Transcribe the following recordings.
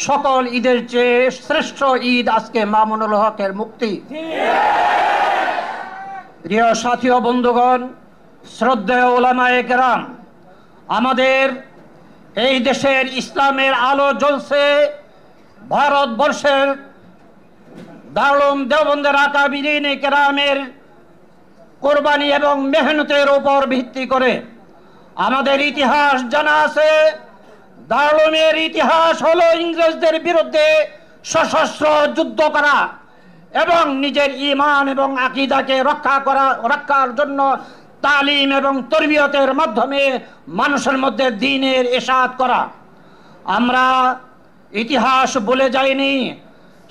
সকল ঈদের চেয়ে শ্রেষ্ঠ ঈদ আজকে মামুনুল হকের মুক্তি। প্রিয় সাথী ও বন্ধুগণ, শ্রদ্ধেয় উলামায়ে কেরাম, আমাদের এই দেশের ইসলামের আলো জ্বলছে। ভারতবর্ষের দারুল উলুম দেওবন্দের আকাবিরিন কেরামের কোরবানি এবং মেহনতের উপর ভিত্তি করে আমাদের ইতিহাস জানা আছে। দারুল উলুমের ইতিহাস হলো ইংরেজদের বিরুদ্ধে সশস্ত্র যুদ্ধ করা এবং নিজের ঈমান এবং আকীদাকে রক্ষার জন্য তালিম এবং তরবিয়তের মাধ্যমে মানুষের মধ্যে দ্বীনের ইরশাদ করা। আমরা ইতিহাস ভুলে যাইনি।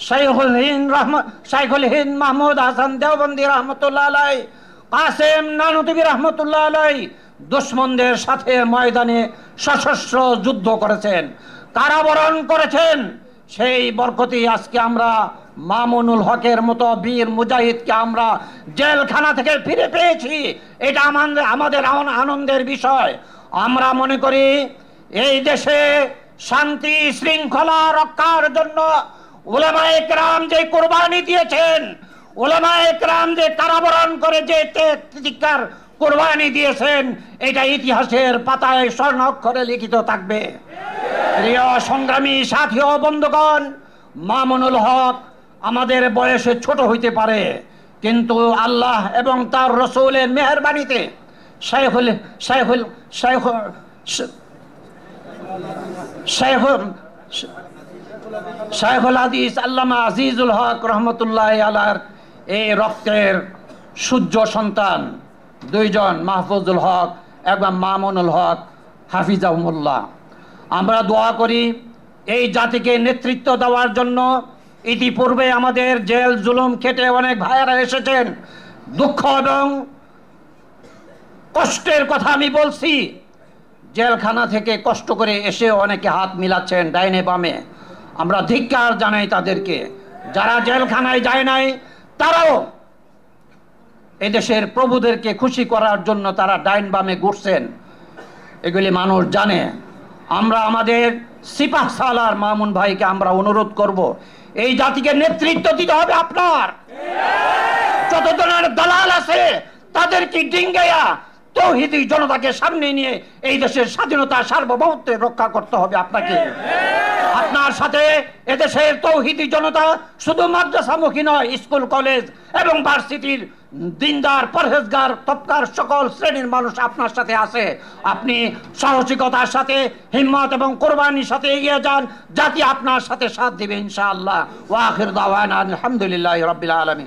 শাইখুল হিন্দ মাহমুদ হাসান দেওবন্দি রহমতুল্লাহ আলাইহি, কাসেম নানুতুবি রহমতুল্লাহ আলাইহি দুশমনদের সাথে ময়দানে সশস্ত্র যুদ্ধ করেছেন, কারাবরণ করেছেন। সেই বরকতি আজকে আমরা মামুনুল হকের মতো বীর মুজাহিদকে আমরা জেলখানা থেকে ফিরে পেয়েছি। এটা আমাদের আনন্দের বিষয়। আমরা মনে করি এই দেশে শান্তি শৃঙ্খলা রক্ষার জন্য উলামায়ে কেরাম যে কোরবানি দিয়েছেন, উলামায়ে কেরাম যে কারাবরণ করে যে তিতিক্ষার কোরবানি দিয়েছেন, এটা ইতিহাসের পাতায় স্বর্ণ অক্ষরে লিখিত থাকবে। প্রিয় সংগ্রামী সাথী ও বন্ধুগণ, মামুনুল হক আমাদের বয়সে ছোট হইতে পারে, কিন্তু আল্লাহ এবং তার রসুলের মেহেরবানিতে শাইখুল হাদিস আল্লামা আজিজুল হক রহমতুল্লাহ আলাইহির এই রক্তের সূর্য সন্তান দুইজন, মাহফুজুল হক এবং মামুনুল হক হাফিজাহুমুল্লাহ। আমরা দোয়া করি এই জাতিকে নেতৃত্ব দেওয়ার জন্য। ইতিপূর্বে আমাদের জেল জুলুম খেটে অনেক ভাইয়েরা এসেছেন। দুঃখ এবং কষ্টের কথা আমি বলছি। জেলখানা থেকে কষ্ট করে এসে অনেকে হাত মিলাচ্ছেন ডাইনে বামে। আমরা ধিক্কার জানাই তাদেরকে। যারা জেলখানায় যায় নাই তারাও এদেশের প্রভুদেরকে খুশি করার জন্য তারা ডাইন বামে ঘুরছেন, এগুলি মানুষ জানে। আমরা আমাদের সিপাহ সালার মামুন ভাইকে আমরা অনুরোধ করব, এই জাতিকে নেতৃত্ব দিতে হবে আপনার। যত ধরনের দালাল আছে তাদেরকে ডিঙ্গাইয়া তৌহিদি জনতাকে সামনে নিয়ে এই দেশের স্বাধীনতা সার্বভৌমত্ব রক্ষা করতে হবে আপনাকে। আপনার সাথে এদেশের তৌহিদি জনতা শুধু মাদ্রাসামুখী নয়, স্কুল কলেজ এবং ভার্সিটির দিনদার পরহেজগার তবকার সকল শ্রেণীর মানুষ আপনার সাথে আছে। আপনি সাহসিকতার সাথে হিম্মত এবং কোরবানির সাথে এগিয়ে যান, জাতি আপনার সাথে সাথ দিবে ইনশাআল্লাহ। ওয়া আখির দাওয়ানা আলহামদুলিল্লাহি রাব্বিল আলামিন।